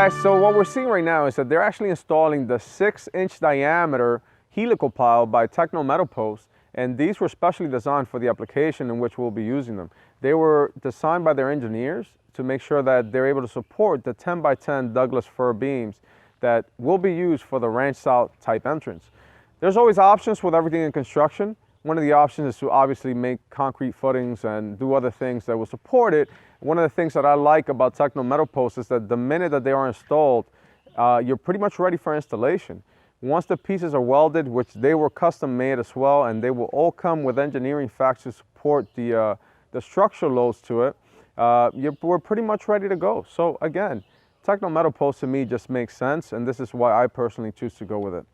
guys, so what we're seeing right now is that they're actually installing the 6-inch diameter helical pile by Techno metal posts, and these were specially designed for the application in which we'll be using them. They were designed by their engineers to make sure that they're able to support the 10 by 10 Douglas fir beams that will be used for the ranch style type entrance. There's always options with everything in construction. One of the options is to obviously make concrete footings and do other things that will support it. One of the things that I like about Techno metal posts is that the minute that they are installed, you're pretty much ready for installation. Once the pieces are welded, which they were custom made as well, and they will all come with engineering facts to support the structural loads to it, we're pretty much ready to go. So again, Techno metal posts to me just makes sense, and this is why I personally choose to go with it.